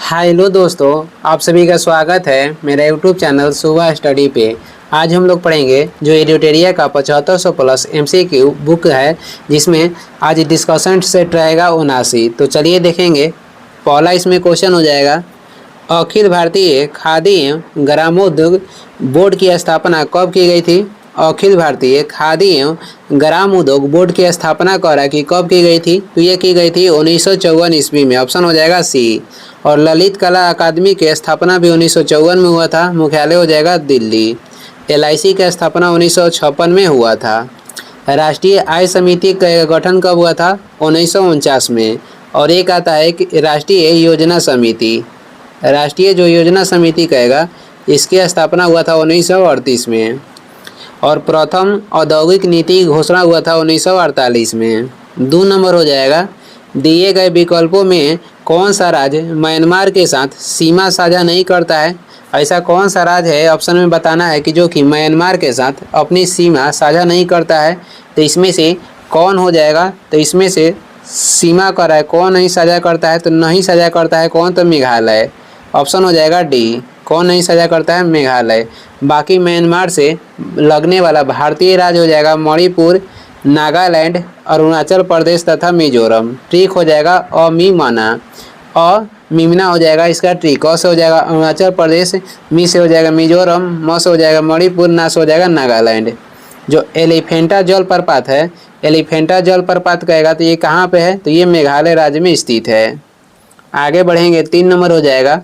Hello दोस्तों, आप सभी का स्वागत है मेरा यूट्यूब चैनल सुबह स्टडी पे। आज हम लोग पढ़ेंगे जो एडिटोरिया का 7500 प्लस एमसीक्यू बुक है, जिसमें आज डिस्कशन सेट रहेगा 79। तो चलिए देखेंगे। पहला इसमें क्वेश्चन हो जाएगा, अखिल भारतीय खादी एवं ग्रामोद्योग बोर्ड की स्थापना कब की गई थी। अखिल भारतीय खादी एवं ग्राम उद्योग बोर्ड की स्थापना करा कि कब की गई थी, तो ये की गई थी 1954 ईस्वी में। ऑप्शन हो जाएगा सी। और ललित कला अकादमी की स्थापना भी 1954 में हुआ था, मुख्यालय हो जाएगा दिल्ली। एलआईसी की स्थापना 1956 में हुआ था। राष्ट्रीय आय समिति का गठन कब हुआ था, 1949 में। और एक आता है कि राष्ट्रीय योजना समिति, राष्ट्रीय जो योजना समिति कहेगा, इसकी स्थापना हुआ था 1938 में। और प्रथम औद्योगिक नीति घोषणा हुआ था 1948 में। 2 नंबर हो जाएगा, दिए गए विकल्पों में कौन सा राज्य म्यांमार के साथ सीमा साझा नहीं करता है। ऐसा कौन सा राज्य है, ऑप्शन में बताना है कि जो कि म्यांमार के साथ अपनी सीमा साझा नहीं करता है। तो इसमें से कौन हो जाएगा, तो इसमें से सीमा कर है कौन नहीं साझा करता है, तो नहीं साझा करता है कौन, तो मेघालय। ऑप्शन हो जाएगा डी, कौन नहीं साझा करता है, मेघालय। बाकी म्यांमार से लगने वाला भारतीय राज्य हो जाएगा मणिपुर, नागालैंड, अरुणाचल प्रदेश तथा मिजोरम। ट्रिक हो जाएगा अमीमाना, अमीमना हो जाएगा इसका ट्रिक। अ से हो जाएगा अरुणाचल प्रदेश, मी से हो जाएगा मिजोरम, म से हो जाएगा मणिपुर, ना से हो जाएगा नागालैंड। जो एलिफेंटा जलप्रपात है, एलिफेंटा जलप्रपात कहेगा तो ये कहाँ पे है, तो ये मेघालय राज्य में स्थित है। आगे बढ़ेंगे, 3 नंबर हो जाएगा,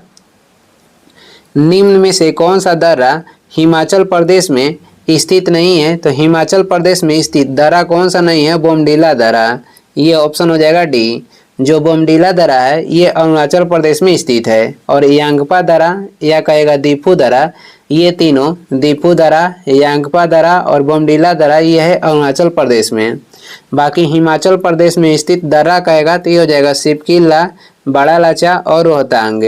निम्न में से कौन सा दर्रा हिमाचल प्रदेश में स्थित नहीं है। तो हिमाचल प्रदेश में स्थित दर्रा कौन सा नहीं है, बोमडीला दर्रा। ये ऑप्शन हो जाएगा डी। जो बोमडीला दर्रा है ये अरुणाचल प्रदेश में स्थित है। और यांगपा दर्रा या कहेगा दीफू दर्रा, ये तीनों दीफू दर्रा, यांगपा दर्रा और बोमडीला दर्रा ये है अरुणाचल प्रदेश में। बाकी हिमाचल प्रदेश में स्थित दर्रा कहेगा तो ये हो जाएगा सिपकिला, बड़ा लाचा और रोहतांग।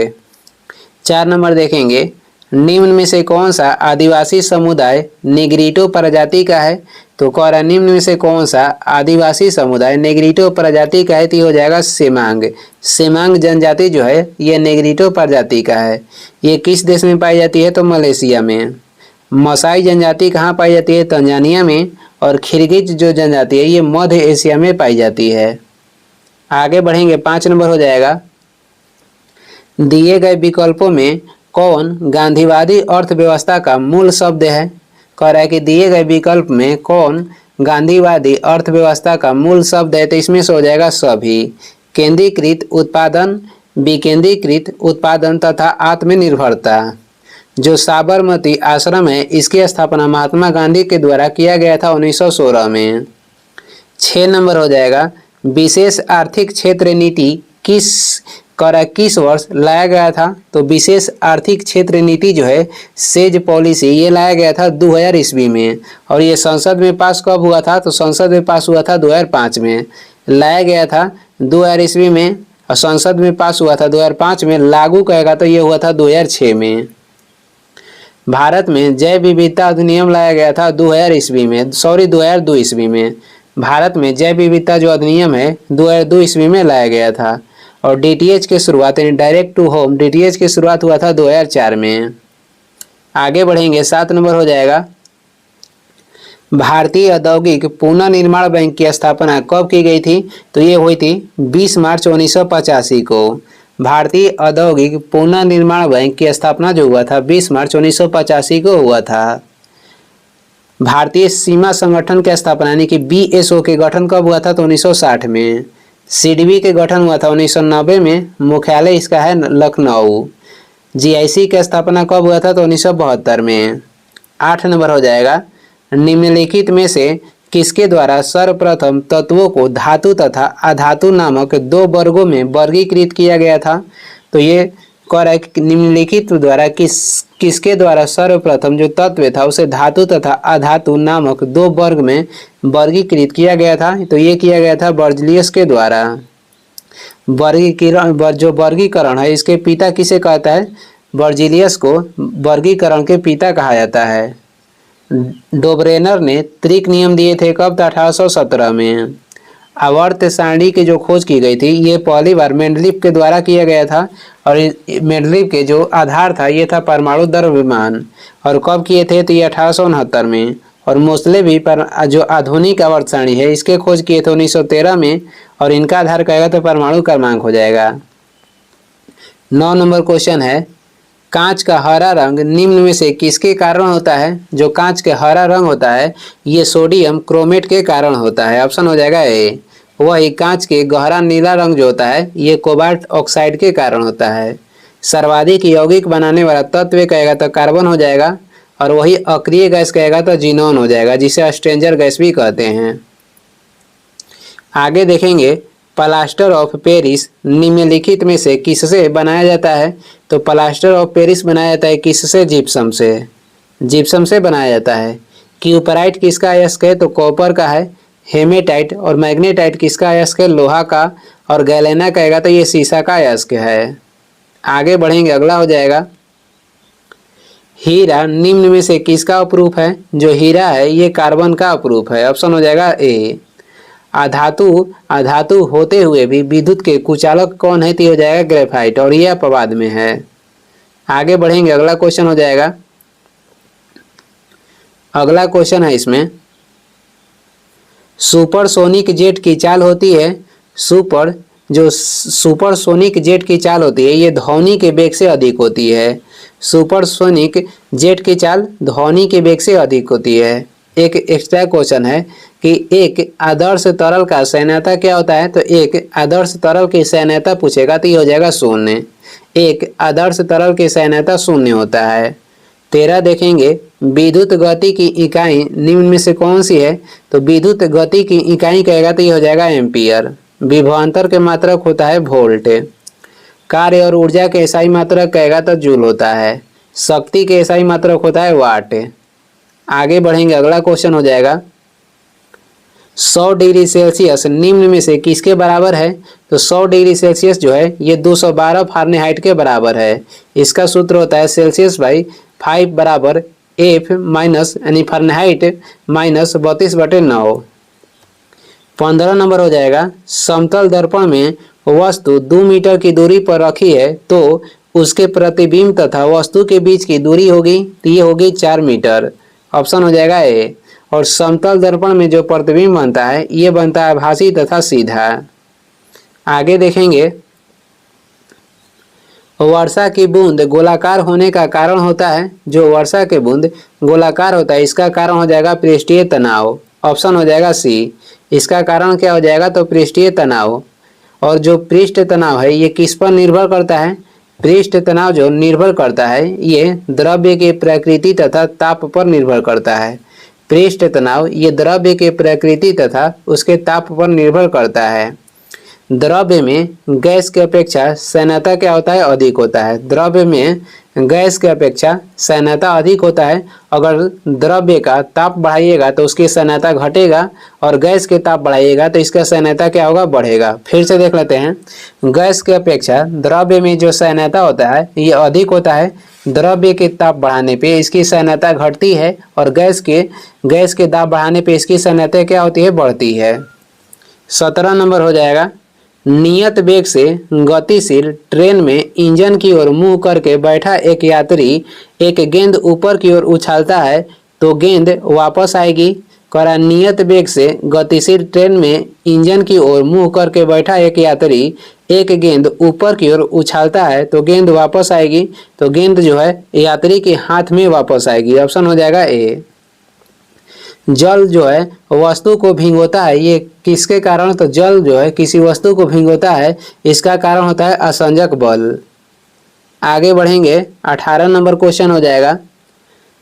4 नंबर देखेंगे, निम्न में से कौन सा आदिवासी समुदाय नेग्रिटो प्रजाति का है। तो कह रहा निम्न में से कौन सा आदिवासी समुदाय नेग्रिटो प्रजाति का है, तो ये हो जाएगा सेमांग। सेमांग जनजाति जो है ये नेग्रिटो प्रजाति का है। ये किस देश में पाई जाती है, तो मलेशिया में। मसाई जनजाति कहाँ पाई जाती है, तंजानिया में। और खिरगिज जो जनजाति है ये मध्य एशिया में पाई जाती है। आगे बढ़ेंगे, 5 नंबर हो जाएगा, दिए गए विकल्पों में कौन गांधीवादी अर्थव्यवस्था का मूल शब्द है। कह रहा है कि दिए गए विकल्प में कौन गांधीवादी अर्थव्यवस्था का मूल शब्द है। तो इसमें से हो जाएगा सभी। केंद्रीकृत उत्पादन, विकेंद्रीकृत उत्पादन तथा आत्मनिर्भरता। जो साबरमती आश्रम है इसकी स्थापना महात्मा गांधी के द्वारा किया गया था 1916 में। 6 नंबर हो जाएगा, विशेष आर्थिक क्षेत्र नीति किस वर्ष लाया गया था। तो विशेष आर्थिक क्षेत्र नीति जो है सेज पॉलिसी ये लाया गया था 2000 ईस्वी में। और ये संसद में पास कब हुआ था, तो संसद में पास हुआ था 2005 में। लाया गया था 2000 ईस्वी में और संसद में पास हुआ था 2005 में। लागू कहेगा तो ये हुआ था 2006 में। भारत में जैव विविधता अधिनियम लाया गया था 2000 ईस्वी में, 2002 ईस्वी में। भारत में जैव विविधता जो अधिनियम है 2002 ईस्वी में लाया गया था। और डीटीएच की शुरुआत यानी डायरेक्ट टू होम डीटीएच की शुरुआत हुआ था 2004 में। आगे बढ़ेंगे, 7 नंबर हो जाएगा, भारतीय औद्योगिक पुनर्निर्माण बैंक की स्थापना कब की गई थी। तो ये हुई थी 20 मार्च 1985 को। भारतीय औद्योगिक पुनर्निर्माण बैंक की स्थापना जो हुआ था 20 मार्च 1985 को हुआ था। भारतीय सीमा संगठन की स्थापना यानी कि बीएसओ के गठन कब हुआ था, तो 1960 में। सीडीबी के गठन हुआ था 1990 में, मुख्यालय इसका है लखनऊ। जीआईसी की स्थापना कब हुआ था, तो 1972 में। 8 नंबर हो जाएगा, निम्नलिखित में से किसके द्वारा सर्वप्रथम तत्वों को धातु तथा अधातु नामक 2 वर्गों में वर्गीकृत किया गया था। तो ये कह रहा है कि निम्नलिखित द्वारा किसके द्वारा सर्वप्रथम जो तत्व था उसे धातु तथा अधातु नामक 2 वर्ग में वर्गीकृत किया गया था। तो ये किया गया था बर्जलियस के द्वारा। जो वर्गीकरण है इसके पिता किसे कहता है, बर्जिलियस को वर्गीकरण के पिता कहा जाता है। डोब्रेनर ने त्रिक नियम दिए थे कब, 1817 में। आवर्त सारणी की जो खोज की गई थी ये पहली बार मेंडलीव के द्वारा किया गया था और मेंडलीव के जो आधार था ये था परमाणु द्रव्यमान। और कब किए थे तो ये 1869 में। और मोस्ले भी पर जो आधुनिक आवर्त सारणी है इसके खोज किए थे 1913 में और इनका आधार कहेगा तो परमाणु क्रमांक हो जाएगा। 9 नंबर क्वेश्चन है कांच का हरा रंग निम्न में से किसके कारण होता है। जो कांच के हरा रंग होता है ये सोडियम क्रोमेट के कारण होता है। ऑप्शन हो जाएगा ए। वही कांच के गहरा नीला रंग जो होता है ये कोबाल्ट ऑक्साइड के कारण होता है। सर्वाधिक यौगिक बनाने वाला तत्व कहेगा तो कार्बन हो जाएगा और वही अक्रिय गैस कहेगा तो जीनोन हो जाएगा जिसे स्ट्रेंजर गैस भी कहते हैं। आगे देखेंगे प्लास्टर ऑफ पेरिस निम्नलिखित में से किससे बनाया जाता है। तो प्लास्टर ऑफ पेरिस बनाया जाता है किससे, जिप्सम से। जिप्सम से बनाया जाता है। क्यूपराइट किसका अयस्क है तो कॉपर का है। हेमेटाइट और मैग्नेटाइट किसका अयस्क है, लोहा का। और गैलेना कहेगा तो ये सीसा का अयस्क है। आगे बढ़ेंगे, अगला हो जाएगा हीरा निम्न में से किसका अपरूप है। जो हीरा है ये कार्बन का अपरूप है। ऑप्शन हो जाएगा ए। अधातु होते हुए भी विद्युत के कुचालक कौन है तो हो जाएगा ग्रेफाइट और यह अपवाद में है। आगे बढ़ेंगे, अगला क्वेश्चन हो जाएगा। अगला क्वेश्चन है इसमें सुपरसोनिक जेट की चाल होती है। सुपरसोनिक जेट की चाल होती है ये ध्वनि के वेग से अधिक होती है। सुपरसोनिक जेट की चाल ध्वनि के वेग से अधिक होती है। एक एक्स्ट्रा क्वेश्चन है कि एक आदर्श तरल का सैन्यता क्या होता है। तो एक आदर्श तरल की सैन्यता पूछेगा तो ये हो जाएगा शून्य। एक आदर्श तरल की सैन्यता शून्य होता है। 13 देखेंगे विद्युत गति की इकाई निम्न में से कौन सी है। तो विद्युत गति की इकाई कहेगा तो ये हो जाएगा एम्पियर। विभवांतर के मात्रक होता है वोल्ट। कार्य और ऊर्जा के एसआई मात्रक कहेगा तो जूल होता है। शक्ति के एसआई मात्रक होता है वाट। आगे बढ़ेंगे, अगला क्वेश्चन हो जाएगा 100 डिग्री सेल्सियस निम्न में से किसके बराबर है। तो 100 डिग्री सेल्सियस जो है ये 212 फारेनहाइट के बराबर है। इसका सूत्र होता है सेल्सियस बाई 5 बराबर एफ माइनस यानी फारेनहाइट माइनस 32/9। 15 नंबर हो जाएगा समतल दर्पण में वस्तु 2 मीटर की दूरी पर रखी है तो उसके प्रतिबिंब तथा वस्तु के बीच की दूरी होगी तो ये होगी 4 मीटर। ऑप्शन हो जाएगा ए। और समतल दर्पण में जो प्रतिबिंब बनता है ये बनता है आभासी तथा सीधा। आगे देखेंगे वर्षा की बूंद गोलाकार होने का कारण होता है। जो वर्षा की बूंद गोलाकार होता है इसका कारण हो जाएगा पृष्ठीय तनाव। ऑप्शन हो जाएगा सी। इसका कारण क्या हो जाएगा तो पृष्ठीय तनाव। और जो पृष्ठ तनाव है ये किस पर निर्भर करता है। पृष्ठ तनाव जो निर्भर करता है ये द्रव्य के प्रकृति तथा ताप पर निर्भर करता है। पृष्ठ तनाव ये द्रव्य के प्रकृति तथा उसके ताप पर निर्भर करता है। द्रव्य में गैस की अपेक्षा सैन्यता क्या होता है, अधिक होता है। द्रव्य में गैस की अपेक्षा सैन्यता अधिक होता है। अगर द्रव्य का ताप बढ़ाइएगा तो उसकी सैन्यता घटेगा और गैस के ताप बढ़ाइएगा तो इसका सैन्यता क्या होगा, बढ़ेगा। फिर से देख लेते हैं, गैस की अपेक्षा द्रव्य में जो सैन्यता होता है ये अधिक होता है। द्रव्य के ताप बढ़ाने पे इसकी सैन्यता घटती है और गैस के दाब बढ़ाने पे इसकी सैन्यता क्या होती है, बढ़ती है। 17 नंबर हो जाएगा नियत वेग से गतिशील ट्रेन में इंजन की ओर मुंह करके बैठा एक यात्री एक गेंद ऊपर की ओर उछालता है तो गेंद वापस आएगी। करा नियत वेग से गतिशील ट्रेन में इंजन की ओर मुंह करके बैठा एक यात्री एक गेंद ऊपर की ओर उछालता है तो गेंद वापस आएगी। तो गेंद जो है यात्री के हाथ में वापस आएगी। ऑप्शन हो जाएगा ए। जल जो है वस्तु को भिगोता है ये किसके कारण। तो जल जो है किसी वस्तु को भिगोता है इसका कारण होता है असंजक बल। आगे बढ़ेंगे, 18 नंबर क्वेश्चन हो जाएगा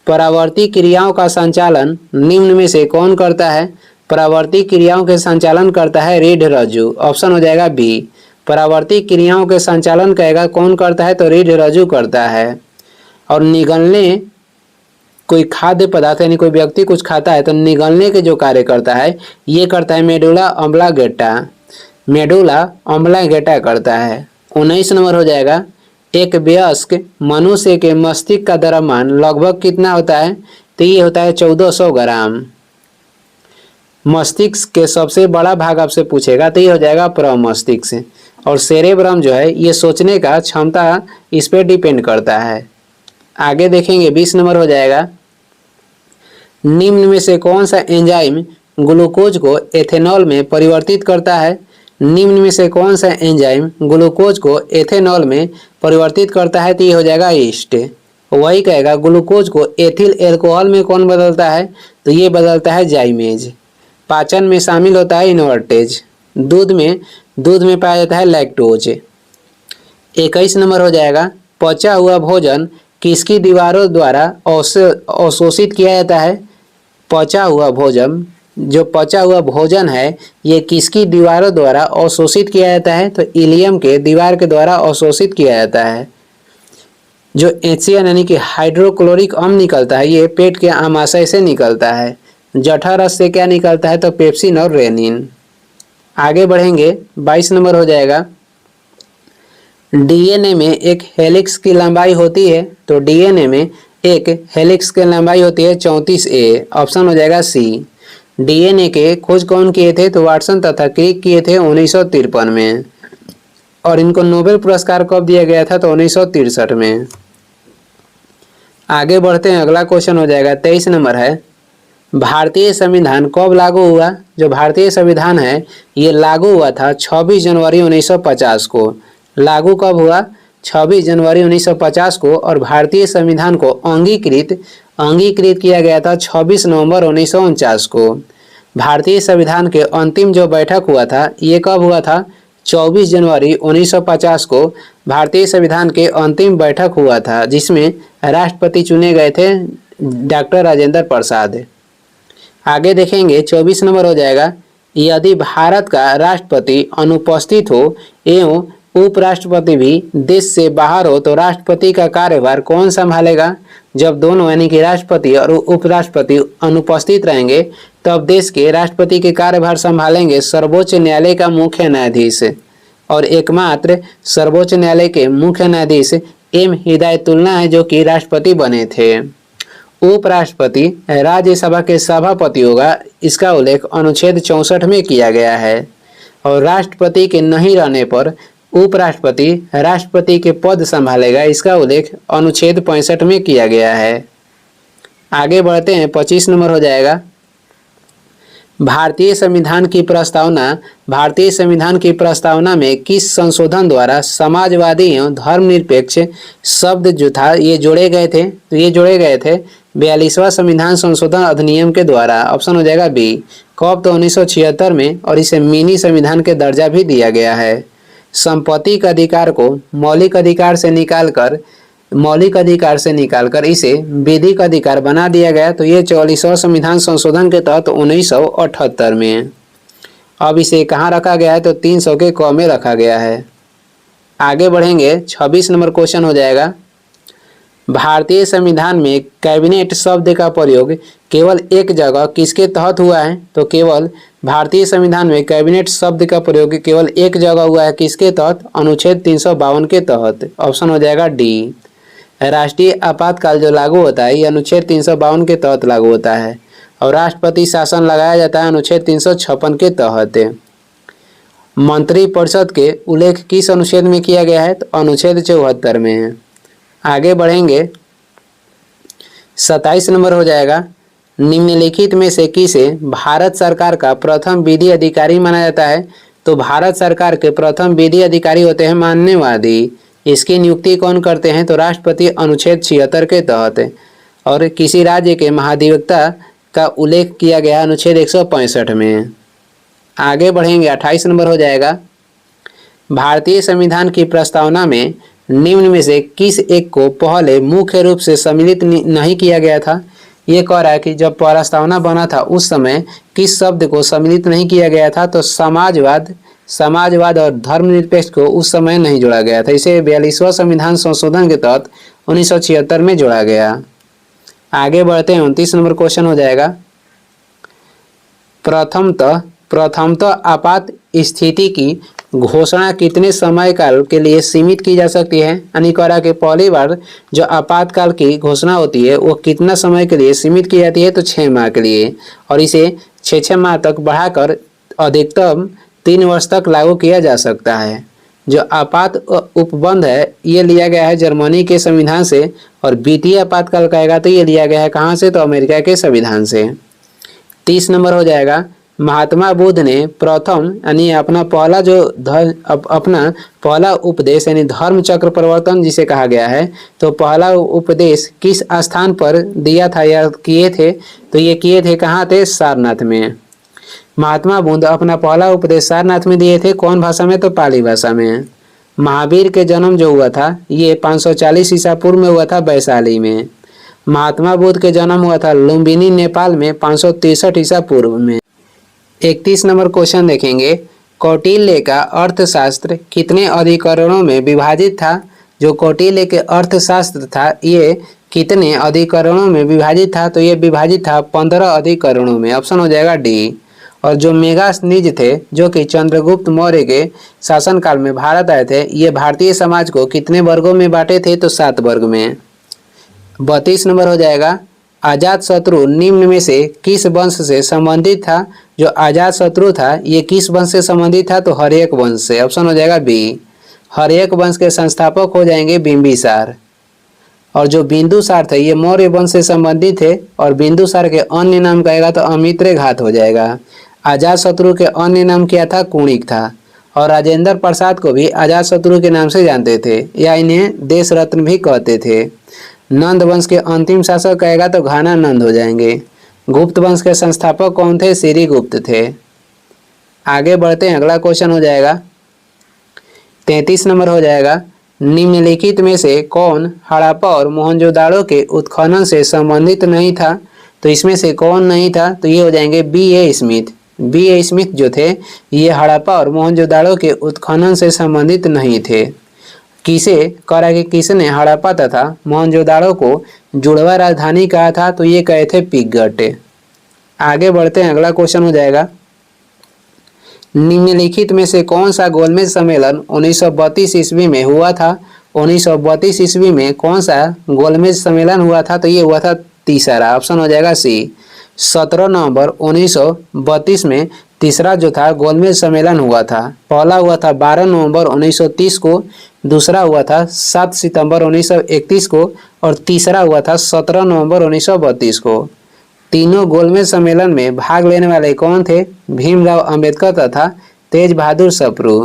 परावर्ती क्रियाओं का संचालन निम्न में से कौन करता है। परावर्ती क्रियाओं के संचालन करता है रीढ़ रज्जु। ऑप्शन हो जाएगा बी। परावर्ती क्रियाओं के संचालन कहेगा कौन करता है तो रीढ़ रज्जु करता है। और निगलने कोई खाद्य पदार्थ यानी कोई व्यक्ति कुछ खाता है तो निगलने के जो कार्य करता है ये करता है मेडुला ऑब्लांगेटा। मेडुला ऑब्लांगेटा करता है। 19 नंबर हो जाएगा एक वयस्क मनुष्य के मस्तिष्क का द्रव्यमान लगभग कितना होता है तो ये होता है 1400 ग्राम। मस्तिष्क के सबसे बड़ा भाग आपसे पूछेगा तो ये हो जाएगा प्रमस्तिष्क। और सेरेब्रम जो है ये सोचने का क्षमता, इस पे डिपेंड करता है। आगे देखेंगे 20 नंबर हो जाएगा, निम्न में से कौन सा एंजाइम ग्लूकोज को एथेनॉल में परिवर्तित करता है? निम्न में से कौन सा एंजाइम ग्लूकोज को एथेनॉल में परिवर्तित करता है? तो ये हो जाएगा ईस्ट। वही कहेगा ग्लूकोज को एथिल एल्कोहल में कौन बदलता है? तो ये बदलता है जाइमेज। पाचन में शामिल होता है इन्वर्टेज। दूध में पाया जाता है लैक्टोज। 21 नंबर हो जाएगा, पचा हुआ भोजन किसकी दीवारों द्वारा अवशोषित किया जाता है? पचा हुआ भोजन, जो पचा हुआ भोजन है ये किसकी दीवारों द्वारा अवशोषित किया जाता है? तो इलियम के दीवार के द्वारा अवशोषित किया जाता है। जो HCl यानी कि हाइड्रोक्लोरिक अम्ल निकलता है ये पेट के आमाशय से निकलता है। जठर रस से क्या निकलता है? तो पेप्सिन और रेनिन। आगे बढ़ेंगे 22 नंबर हो जाएगा, डीएनए में एक हेलिक्स की लंबाई होती है। तो डीएनए में एक हेलिक्स की लंबाई होती है 34A। ऑप्शन हो जाएगा सी। डीएनए के खोज कौन किए थे? तो वाटसन तथा क्रिक किए थे 1953 में। और इनको नोबेल पुरस्कार कब दिया गया था? तो 1963 में। आगे बढ़ते हैं, अगला क्वेश्चन हो जाएगा 23 नंबर है, भारतीय संविधान कब लागू हुआ? जो भारतीय संविधान है ये लागू हुआ था 26 जनवरी 1950 को। लागू कब हुआ? 26 जनवरी 1950 को। और भारतीय संविधान को अंगीकृत किया गया था 26 नवंबर 1949 को। भारतीय संविधान के अंतिम जो बैठक हुआ था ये कब हुआ था? 24 जनवरी 1950 को भारतीय संविधान के अंतिम बैठक हुआ था, जिसमें राष्ट्रपति चुने गए थे डॉक्टर राजेंद्र प्रसाद। आगे देखेंगे 24 नंबर हो जाएगा, यदि भारत का राष्ट्रपति अनुपस्थित हो एवं उपराष्ट्रपति भी देश से बाहर हो तो राष्ट्रपति का कार्यभार कौन संभालेगा? जब दोनों यानी कि राष्ट्रपति और उपराष्ट्रपति अनुपस्थित रहेंगे तब देश के राष्ट्रपति के कार्यभार संभालेंगे सर्वोच्च न्यायालय का मुख्य न्यायाधीश। और एकमात्र सर्वोच्च न्यायालय के मुख्य न्यायाधीश एम हिदायतुल्लाह है जो कि राष्ट्रपति बने थे। उपराष्ट्रपति राज्यसभा के सभापति होगा, इसका उल्लेख अनुच्छेद 64 में किया गया है। और राष्ट्रपति के नहीं रहने पर उपराष्ट्रपति राष्ट्रपति के पद संभालेगा, इसका उल्लेख अनुच्छेद 65 में किया गया है। आगे बढ़ते हैं 25 नंबर हो जाएगा, भारतीय संविधान की प्रस्तावना में किस संशोधन द्वारा समाजवादी एवं धर्मनिरपेक्ष शब्द जो था ये जोड़े गए थे? तो ये जोड़े गए थे 42वां संविधान संशोधन अधिनियम के द्वारा। ऑप्शन हो जाएगा बी। कब? तो 1976 में। और इसे मिनी संविधान के दर्जा भी दिया गया है। संपत्ति के अधिकार को मौलिक अधिकार से निकालकर इसे विधिक अधिकार बना दिया गया। तो ये 44वां संविधान संशोधन के तहत 1978 में। अब इसे कहाँ रखा गया है? तो 300 के क में रखा गया है। आगे बढ़ेंगे 26 नंबर क्वेश्चन हो जाएगा, भारतीय संविधान में कैबिनेट शब्द का प्रयोग केवल एक जगह किसके तहत हुआ है? तो केवल भारतीय संविधान में कैबिनेट शब्द का प्रयोग केवल एक जगह हुआ है, किसके तहत? अनुच्छेद 352 के तहत। ऑप्शन हो जाएगा डी। राष्ट्रीय आपातकाल जो लागू होता है ये अनुच्छेद 352 के तहत लागू होता है। और राष्ट्रपति शासन लगाया जाता है अनुच्छेद 356 के तहत। मंत्रिपरिषद के उल्लेख किस अनुच्छेद में किया गया है? तो अनुच्छेद 74 में है। आगे बढ़ेंगे 27 नंबर हो जाएगा, निम्नलिखित में से किसे भारत सरकार का प्रथम विधि अधिकारी माना जाता है? तो भारत सरकार के प्रथम विधि अधिकारी होते हैं मान्यवादी। इसकी नियुक्ति कौन करते हैं? तो राष्ट्रपति अनुच्छेद 76 के तहत। और किसी राज्य के महाधिवक्ता का उल्लेख किया गया अनुच्छेद 165 में। आगे बढ़ेंगे 28 नंबर हो जाएगा, भारतीय संविधान की प्रस्तावना में निम्न में से किस एक को पहले मुख्य रूप से सम्मिलित नहीं किया गया था? ये कह रहा है कि जब प्रस्तावना बना था उस समय किस शब्द को सम्मिलित नहीं किया गया था? तो समाजवाद और धर्मनिरपेक्ष को उस समय नहीं जोड़ा गया था। इसे 42वां संविधान संशोधन के तहत 1976 में जोड़ा गया। आगे बढ़ते हैं 29 नंबर क्वेश्चन हो जाएगा, प्रथमतः आपात स्थिति की घोषणा कितने समय काल के लिए सीमित की जा सकती है? यानी कह रहा कि पहली बार जो आपातकाल की घोषणा होती है वो कितना समय के लिए सीमित की जाती है? तो 6 माह के लिए। और इसे 6 माह तक बढ़ाकर अधिकतम 3 वर्ष तक लागू किया जा सकता है। जो आपात उपबंध है ये लिया गया है जर्मनी के संविधान से, और वित्तीय आपातकाल कहेगा तो ये लिया गया है कहाँ से, तो अमेरिका के संविधान से। 30 नंबर हो जाएगा, महात्मा बुद्ध ने प्रथम यानी अपना पहला उपदेश यानी धर्म चक्र परिवर्तन जिसे कहा गया है, तो पहला उपदेश किस स्थान पर दिया था या किए थे, तो ये किए थे कहाँ थे, सारनाथ में। महात्मा बुद्ध अपना पहला उपदेश सारनाथ में दिए थे, कौन भाषा में, तो पाली भाषा में। महावीर के जन्म जो हुआ था ये 540 ईसा पूर्व में हुआ था वैशाली में। महात्मा बुद्ध के जन्म हुआ था लुम्बिनी नेपाल में 563 ईसा पूर्व में। 31 नंबर क्वेश्चन देखेंगे, कौटिल्य का अर्थशास्त्र कितने अधिकरणों में विभाजित था। जो कौटिल्य के अर्थशास्त्र था ये कितने अधिकरणों में विभाजित था, तो ये विभाजित था 15 अधिकरणों में। ऑप्शन हो जाएगा डी। और जो मेगास्थनीज थे जो कि चंद्रगुप्त मौर्य के शासनकाल में भारत आए थे, ये भारतीय समाज को कितने वर्गों में बांटे थे, तो 7 वर्ग में। 32 नंबर हो जाएगा, अजातशत्रु निम्न में से किस वंश से संबंधित था। जो अजातशत्रु था ये किस वंश से संबंधित था, तो हर्यक वंश से। ऑप्शन हो जाएगा बी। हर्यक वंश के संस्थापक हो जाएंगे बिंबिसार। और जो बिंदुसार थे ये मौर्य वंश से संबंधित थे, और बिंदुसार के अन्य नाम कहेगा तो अमित्र घात हो जाएगा। अजातशत्रु के अन्य नाम क्या था, कुणिक था। और राजेंद्र प्रसाद को भी अजातशत्रु के नाम से जानते थे या इन्हें देश रत्न भी कहते थे। नंद वंश के अंतिम शासक कहेगा तो घाना नंद हो जाएंगे। गुप्त वंश के संस्थापक कौन थे, श्री गुप्त थे। आगे बढ़ते हैं, अगला क्वेश्चन हो जाएगा 33 नंबर हो जाएगा, निम्नलिखित में से कौन हड़प्पा और मोहनजोदाड़ो के उत्खनन से संबंधित नहीं था। तो इसमें से कौन नहीं था, तो ये हो जाएंगे B.A. स्मिथ। B.A. स्मिथ जो थे ये हड़प्पा और मोहनजोदाड़ो के उत्खनन से संबंधित नहीं थे। किसे करा कि किसने हड़प्पा तथा मोहनजोदाड़ो को जुड़वा राजधानी कहा था, तो ये कहे थे पिगट। आगे बढ़ते हैं, अगला क्वेश्चन हो जाएगा, निम्नलिखित में से कौन सा गोलमेज सम्मेलन 1932 ईस्वी में हुआ था। 1932 ईस्वी में कौन सा गोलमेज सम्मेलन हुआ था, तो ये हुआ था तीसरा। ऑप्शन हो जाएगा सी। 17 नवंबर 1932 में तीसरा जो था गोलमेज सम्मेलन हुआ था। पहला हुआ था 12 नवंबर 1930 को, दूसरा हुआ था 7 सितंबर 1931 को, और तीसरा हुआ था 17 नवंबर 1932 को। तीनों गोलमेज सम्मेलन में भाग लेने वाले कौन थे, भीमराव अंबेडकर तथा तेज बहादुर सप्रू।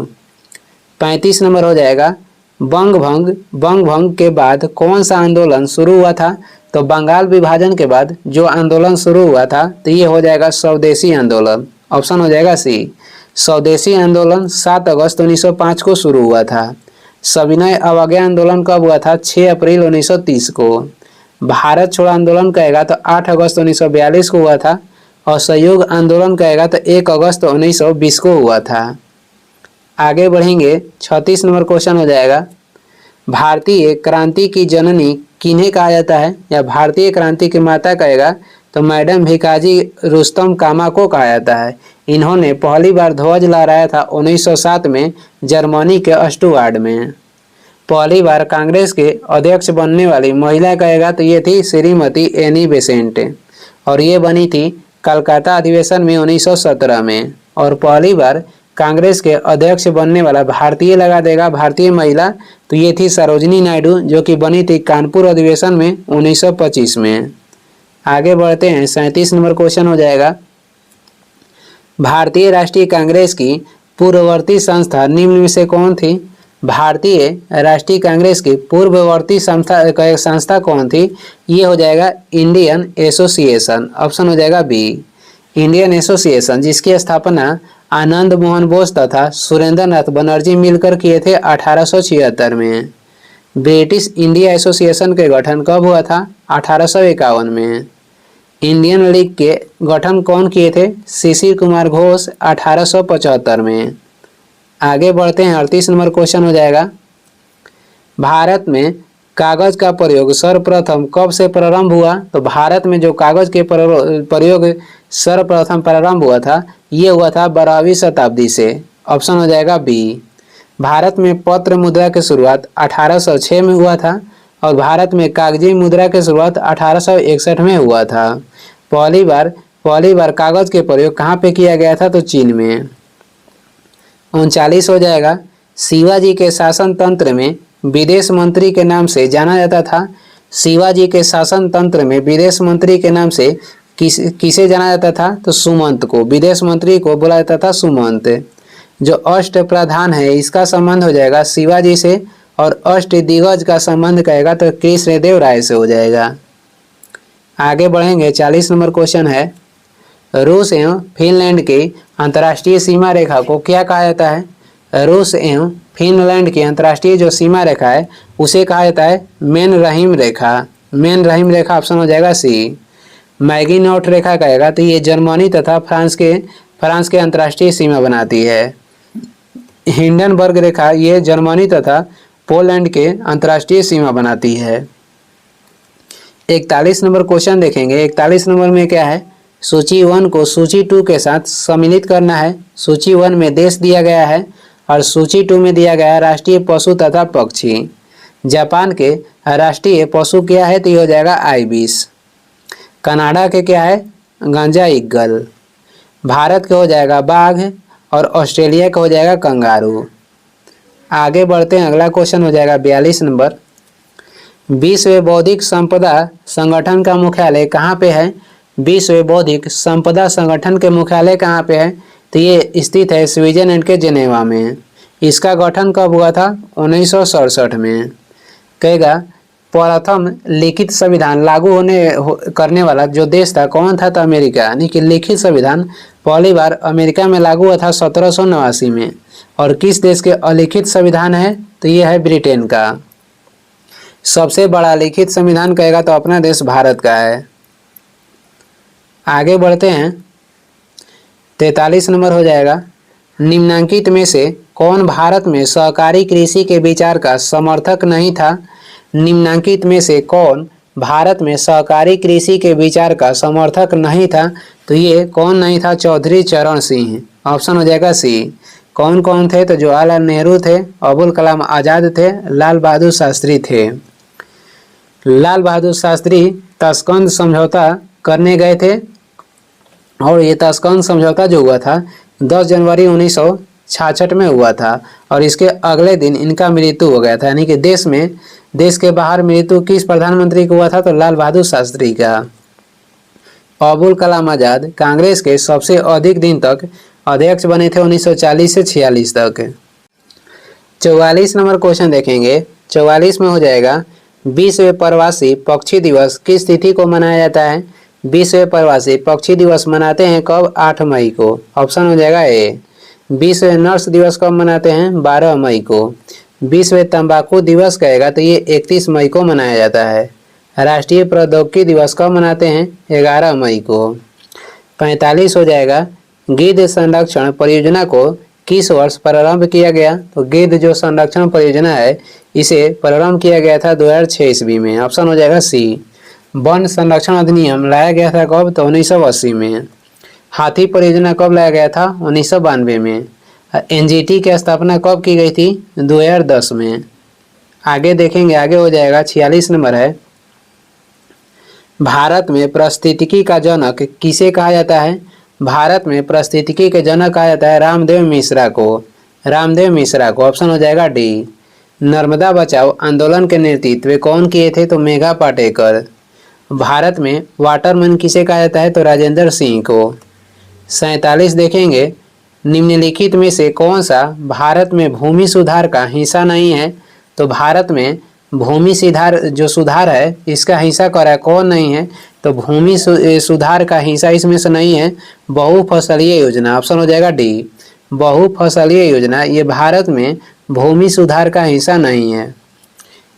35 नंबर हो जाएगा, बंगभंग के बाद कौन सा आंदोलन शुरू हुआ था। तो बंगाल विभाजन के बाद जो आंदोलन शुरू हुआ था तो ये हो जाएगा स्वदेशी आंदोलन। ऑप्शन हो जाएगा सी। स्वदेशी आंदोलन 7 अगस्त 1905 को शुरू हुआ था। सविनय अवज्ञा आंदोलन कब हुआ था, 6 अप्रैल 1930 को। भारत छोड़ो आंदोलन कहेगा तो 8 अगस्त 1942 को हुआ था, और सहयोग आंदोलन कहेगा तो 1 अगस्त 1920 को हुआ था। आगे बढ़ेंगे, 36 नंबर क्वेश्चन हो जाएगा, भारतीय क्रांति की जननी किन्हें कहा जाता है, या भारतीय क्रांति की माता कहेगा तो मैडम भिकाजी रुस्तम कामा को कहा जाता है। इन्होंने पहली बार ध्वज लहराया था 1907 में जर्मनी के स्टुटगार्ट में। पहली बार कांग्रेस के अध्यक्ष बनने वाली महिला कहेगा तो ये थी श्रीमती एनी बेसेंट, और ये बनी थी कलकत्ता अधिवेशन में 1917 में। और पहली बार कांग्रेस के अध्यक्ष बनने वाला भारतीय लगा देगा भारतीय महिला, तो ये थी सरोजिनी नायडू, जो कि बनी थी कानपुर अधिवेशन में 1925 में। आगे बढ़ते हैं, 37 नंबर क्वेश्चन हो जाएगा, भारतीय राष्ट्रीय कांग्रेस की पूर्ववर्ती संस्था निम्न में से कौन थी। भारतीय राष्ट्रीय कांग्रेस की पूर्ववर्ती संस्था कौन थी, ये हो जाएगा इंडियन एसोसिएशन। ऑप्शन हो जाएगा बी, इंडियन एसोसिएशन, जिसकी स्थापना आनंद मोहन बोस तथा सुरेंद्र नाथ बनर्जी मिलकर किए थे 1876 में। ब्रिटिश इंडिया एसोसिएशन के गठन कब हुआ था, 1851 में। इंडियन लीग के गठन कौन किए थे, शिशिर कुमार घोष 1875 में। आगे बढ़ते हैं, 38 नंबर क्वेश्चन हो जाएगा, भारत में कागज का प्रयोग सर्वप्रथम कब से प्रारंभ हुआ। तो भारत में जो कागज के प्रयोग सर्वप्रथम प्रारंभ हुआ था ये हुआ था 12वीं शताब्दी से। ऑप्शन हो जाएगा बी। भारत में पत्र मुद्रा की शुरुआत 1806 में हुआ था, और भारत में कागजी मुद्रा की शुरुआत 1861 में हुआ था। पहली बार पहली बार कागज के प्रयोग कहाँ पे किया गया था? तो चीन में। 39 हो जाएगा, शिवाजी के शासन तंत्र में विदेश मंत्री के नाम से जाना जाता था। शिवाजी के शासन तंत्र में विदेश मंत्री के नाम से किसे जाना जाता था? तो सुमंत को, विदेश मंत्री को बोला जाता था सुमंत। जो अष्ट प्रधान है इसका संबंध हो जाएगा शिवाजी से, और अष्ट दिग्गज का संबंध कहेगा तो कृष्णदेव राय से हो जाएगा। आगे बढ़ेंगे, 40 नंबर क्वेश्चन है, रूस एवं फिनलैंड की अंतर्राष्ट्रीय सीमा रेखा को क्या कहा जाता है? रूस एवं फिनलैंड की अंतर्राष्ट्रीय जो सीमा रेखा है उसे कहा जाता है मेन रहीम रेखा। मेन रहीम रेखा ऑप्शन हो जाएगा सी। मैगिनॉट रेखा कहेगा तो ये जर्मनी तथा फ्रांस के अंतर्राष्ट्रीय सीमा बनाती है। हिंडनबर्ग रेखा ये जर्मनी तथा पोलैंड के अंतर्राष्ट्रीय सीमा बनाती है। 41 नंबर क्वेश्चन देखेंगे। 41 नंबर में क्या है? सूची 1 को सूची 2 के साथ सम्मिलित करना है। सूची 1 में देश दिया गया है और सूची 2 में दिया गया है राष्ट्रीय पशु तथा पक्षी। जापान के राष्ट्रीय पशु क्या है? तो ये हो जाएगा आइबिस। कनाडा के क्या है? गांजा ईगल। भारत के हो जाएगा बाघ और ऑस्ट्रेलिया का हो जाएगा कंगारू। आगे बढ़ते हैं, अगला क्वेश्चन हो जाएगा 42 नंबर। विश्व बौद्धिक संपदा संगठन का मुख्यालय कहाँ पे है? विश्व बौद्धिक संपदा संगठन के मुख्यालय कहाँ पे है? तो ये स्थित है स्विट्जरलैंड के जेनेवा में। इसका गठन कब हुआ था? 1967 में। कहेगा प्रथम लिखित संविधान लागू करने वाला जो देश था कौन था? तो अमेरिका। यानी कि लिखित संविधान पहली बार अमेरिका में लागू हुआ था 1789 में। और किस देश के अलिखित संविधान है? तो ये है ब्रिटेन का। सबसे बड़ा लिखित संविधान कहेगा तो अपना देश भारत का है। आगे बढ़ते हैं, 43 नंबर हो जाएगा, निम्नांकित में से कौन भारत में सहकारी कृषि के विचार का समर्थक नहीं था? निम्नांकित में से कौन भारत में सहकारी कृषि के विचार का समर्थक नहीं था? तो ये कौन नहीं था? चौधरी चरण सिंह। ऑप्शन हो जाएगा सी। कौन कौन थे? तो जवाहरलाल नेहरू थे, अबुल कलाम आज़ाद थे, लाल बहादुर शास्त्री थे। लाल बहादुर शास्त्री ताशकंद समझौता करने गए थे और ये ताशकंद समझौता जो हुआ था 10 जनवरी 1966 में हुआ था और इसके अगले दिन इनका मृत्यु हो गया था। यानी कि देश के बाहर मृत्यु किस प्रधानमंत्री को हुआ था? तो लाल बहादुर शास्त्री का। अबुल कलाम आज़ाद कांग्रेस के सबसे अधिक दिन तक अध्यक्ष बने थे 1940 से 46 तक। 44 नंबर क्वेश्चन देखेंगे। 44 में हो जाएगा, विश्व प्रवासी पक्षी दिवस किस तिथि को मनाया जाता है? विश्व प्रवासी पक्षी दिवस मनाते हैं कब? 8 मई को। ऑप्शन हो जाएगा ए। विश्व नर्स दिवस कब मनाते हैं? 12 मई को। विश्व तंबाकू दिवस कहेगा तो ये 31 मई को मनाया जाता है। राष्ट्रीय प्रौद्योगिकी दिवस कब मनाते हैं? 11 मई को। 45 हो जाएगा, गिद्ध संरक्षण परियोजना को किस वर्ष प्रारंभ किया गया? तो गिद्ध जो संरक्षण परियोजना है इसे प्रारंभ किया गया था 2006 ईस्वी में। ऑप्शन हो जाएगा सी। वन संरक्षण अधिनियम लाया गया था कब? तो 1980 में। हाथी परियोजना कब लाया गया था? 1992 में। एनजीटी की स्थापना कब की गई थी? 2010 में। आगे देखेंगे, आगे हो जाएगा 46 नंबर है, भारत में पारिस्थितिकी का जनक किसे कहा जाता है? भारत में पारिस्थितिकी के जनक कहा जाता है रामदेव मिश्रा को। रामदेव मिश्रा को। ऑप्शन हो जाएगा डी। नर्मदा बचाओ आंदोलन के नेतृत्व कौन किए थे? तो मेघा पाटेकर। भारत में वाटरमैन किसे कहा जाता है? तो राजेंद्र सिंह को। 47 देखेंगे, निम्नलिखित में से कौन सा भारत में भूमि सुधार का हिस्सा नहीं है? तो भारत में भूमि सुधार है इसका हिस्सा कौन नहीं है? तो भूमि सुधार का हिस्सा इसमें से नहीं है बहुफसलीय योजना। ऑप्शन हो जाएगा डी। बहुफसलीय योजना ये भारत में भूमि सुधार का हिस्सा नहीं है।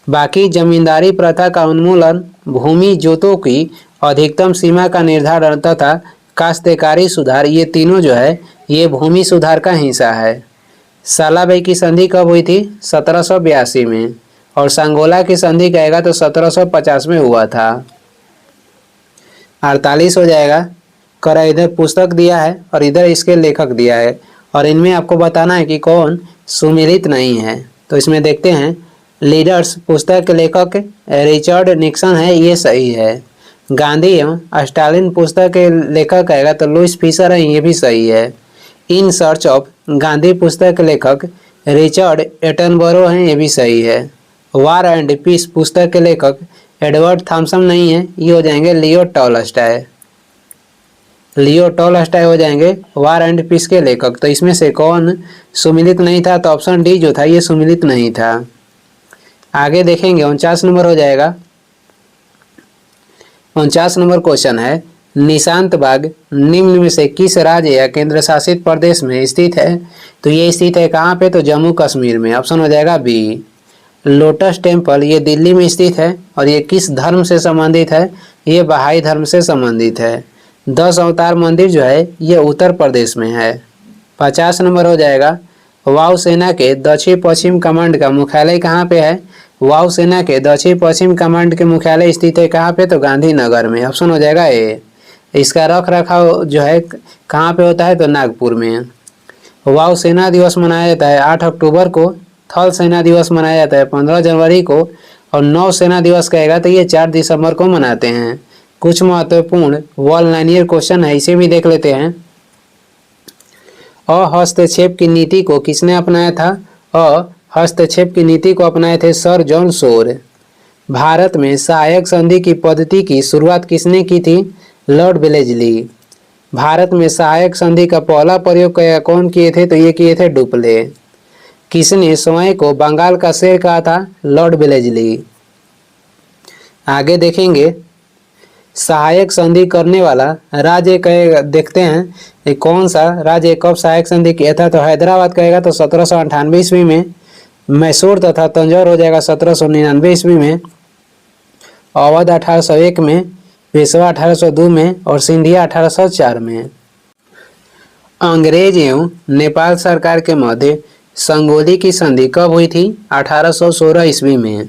बाकी जमींदारी प्रथा का उन्मूलन, भूमि जोतों की अधिकतम सीमा का निर्धारण तथा काश्तकारी सुधार, ये तीनों जो है ये भूमि सुधार का हिस्सा है। सालाबाई की संधि कब हुई थी? 1782 में। और सांगोला की संधि कहेगा तो 1750 में हुआ था। 48 हो जाएगा, करा इधर पुस्तक दिया है और इधर इसके लेखक दिया है और इनमें आपको बताना है कि कौन सुमेलित नहीं है। तो इसमें देखते हैं, लीडर्स पुस्तक के लेखक रिचर्ड निक्सन है, ये सही है। गांधी एवं स्टालिन पुस्तक के लेखक आएगा तो लुईस फिशर है, ये भी सही है। इन सर्च ऑफ गांधी पुस्तक के लेखक रिचर्ड एटनबरो हैं, ये भी सही है। वार एंड पीस पुस्तक के लेखक एडवर्ड थॉमसन नहीं है, ये हो जाएंगे लियो टॉलस्टॉय। लियो टॉलस्टॉय हो जाएंगे वार एंड पीस के लेखक। तो इसमें से कौन सुमिलित नहीं था? तो ऑप्शन डी जो था ये सुमिलित नहीं था। आगे देखेंगे 49 नंबर हो जाएगा। 49 नंबर क्वेश्चन है, निशांत बाग निम्न में से किस राज्य या केंद्र शासित प्रदेश में स्थित है? तो ये स्थित है कहाँ पे? तो जम्मू कश्मीर में। ऑप्शन हो जाएगा बी। लोटस टेम्पल ये दिल्ली में स्थित है और ये किस धर्म से संबंधित है? ये बहाई धर्म से संबंधित है। 10 अवतार मंदिर जो है ये उत्तर प्रदेश में है। 50 नंबर हो जाएगा। वायुसेना के दक्षिण पश्चिम कमांड का मुख्यालय कहाँ पे है? वायुसेना के दक्षिण पश्चिम कमांड के मुख्यालय स्थित है कहाँ पे? तो गांधीनगर में। ऑप्शन हो जाएगा ए। इसका रख रखाव जो है कहाँ पे होता है? तो नागपुर में। वायुसेना दिवस मनाया जाता है 8 अक्टूबर को। थल सेना दिवस मनाया जाता है 15 जनवरी को। और नौ सेना दिवस कहेगा तो ये 4 दिसंबर को मनाते हैं। कुछ महत्वपूर्ण वॉल लाइनियर क्वेश्चन है, इसे भी देख लेते हैं। हस्तक्षेप की नीति को किसने अपनाया था? हस्तक्षेप की नीति को अपनाए थे सर जॉन शोर। भारत में सहायक संधि की पद्धति की शुरुआत किसने की थी? Lord Wellesley. भारत में सहायक संधि का पहला प्रयोग कौन किए थे? तो ये किए थे डुप्ले। किसने स्वयं को बंगाल का शेर कहा था? Lord Wellesley. आगे देखेंगे सहायक संधि करने वाला राज्य कहेगा, देखते हैं कौन सा राज्य कब सहायक संधि किया था? तो हैदराबाद कहेगा तो 1798 ईस्वी में। मैसूर तथा तंजौर हो जाएगा 1799 ईस्वी में। अवध 1801 में। पेशवा 1802 में और सिंधिया 1804 में। अंग्रेज एवं नेपाल सरकार के मध्य संगोली की संधि कब हुई थी? 1816 ईस्वी में।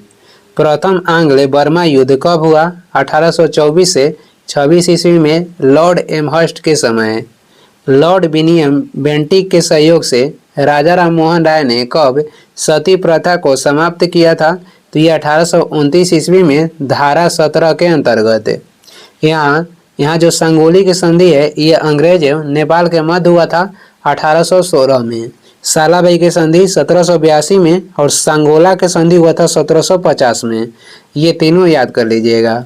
प्रथम आंग्ल बर्मा युद्ध कब हुआ? 1824 से 26 ईस्वी में लॉर्ड एमहर्स्ट के समय। लॉर्ड विलियम बेंटिक के सहयोग से राजा राम मोहन राय ने कब सती प्रथा को समाप्त किया था? तो ये 1829 ईस्वी में धारा 17 के अंतर्गत। यहाँ जो संगोली की संधि है ये अंग्रेज एवं नेपाल के मध्य हुआ था 1816 में। सालाबाई की संधि 1782 में और सांगोला की संधि हुआ था 1750 में। ये तीनों याद कर लीजिएगा।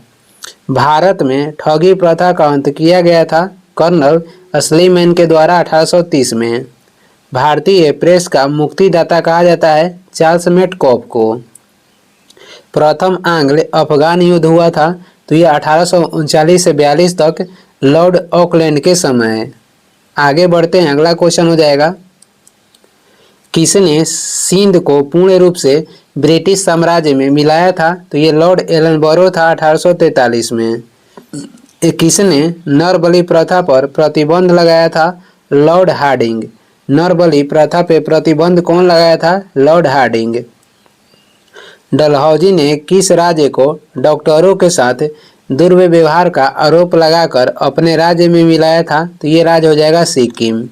भारत में ठगी प्रथा का अंत किया गया था कर्नल स्लीमैन के द्वारा 1830 में। भारतीय प्रेस का मुक्तिदाता कहा जाता है चार्ल्स मेटकॉफ को। प्रथम आंग्ल अफगान युद्ध हुआ था तो ये 1839 से 42 तक लॉर्ड ऑकलैंड के समय। आगे बढ़ते हैं, अगला क्वेश्चन हो जाएगा, किसने सिंध को पूर्ण रूप से ब्रिटिश साम्राज्य में मिलाया था? तो ये लॉर्ड एलनबरो था 1843 में। किसने नरबली प्रथा पर प्रतिबंध लगाया था? Lord Hardinge. नरबली प्रथा पे प्रतिबंध कौन लगाया था? Lord Hardinge. डलहौजी ने किस राज्य को डॉक्टरों के साथ दुर्व्यवहार का आरोप लगाकर अपने राज्य में मिलाया था? तो ये राज्य हो जाएगा सिक्किम।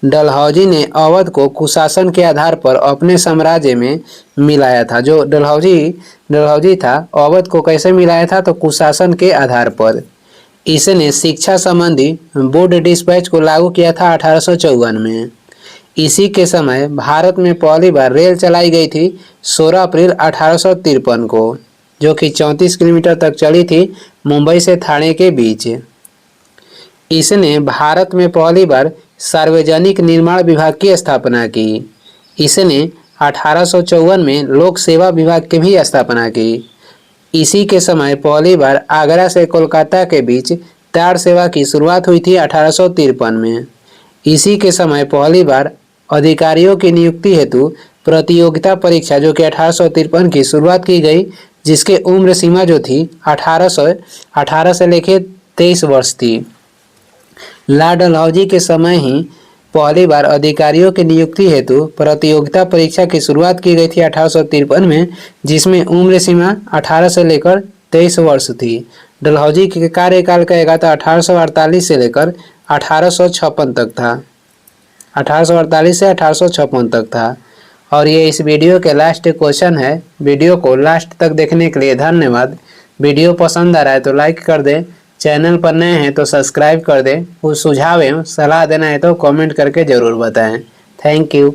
डलहौजी ने अवध को कुशासन के आधार पर अपने साम्राज्य में मिलाया था। जो डलहौजी था अवध को कैसे मिलाया था? तो कुशासन के आधार पर। इसने शिक्षा संबंधी बोर्ड डिस्पैच को लागू किया था 1854 में। इसी के समय भारत में पहली बार रेल चलाई गई थी 16 अप्रैल 1853 को, जो कि 34 किलोमीटर तक चली थी मुंबई से ठाणे के बीच। इसने भारत में पहली बार सार्वजनिक निर्माण विभाग की स्थापना की। इसने 1854 में लोक सेवा विभाग की भी स्थापना की। इसी के समय पहली बार आगरा से कोलकाता के बीच तार सेवा की शुरुआत हुई थी 1853 में। इसी के समय पहली बार अधिकारियों की नियुक्ति हेतु प्रतियोगिता परीक्षा जो कि 1853 की शुरुआत की गई, जिसके उम्र सीमा जो थी 18 से लेकर 23 वर्ष थी। लॉर्ड डलहौजी के समय ही पहली बार अधिकारियों की नियुक्ति हेतु प्रतियोगिता परीक्षा की शुरुआत की गई थी 1853 में, जिसमें उम्र सीमा 18 से लेकर 23 वर्ष थी। डलहौजी के कार्यकाल कहेगा तो 1848 से लेकर 1856 तक था। 1848 से 1856 तक था। और ये इस वीडियो के लास्ट क्वेश्चन है। वीडियो को लास्ट तक देखने के लिए धन्यवाद। वीडियो पसंद आ रहा है तो लाइक कर दें, चैनल पर नए हैं तो सब्सक्राइब कर दें, कुछ सुझाव एवं सलाह देना है तो कमेंट करके ज़रूर बताएं। Thank you.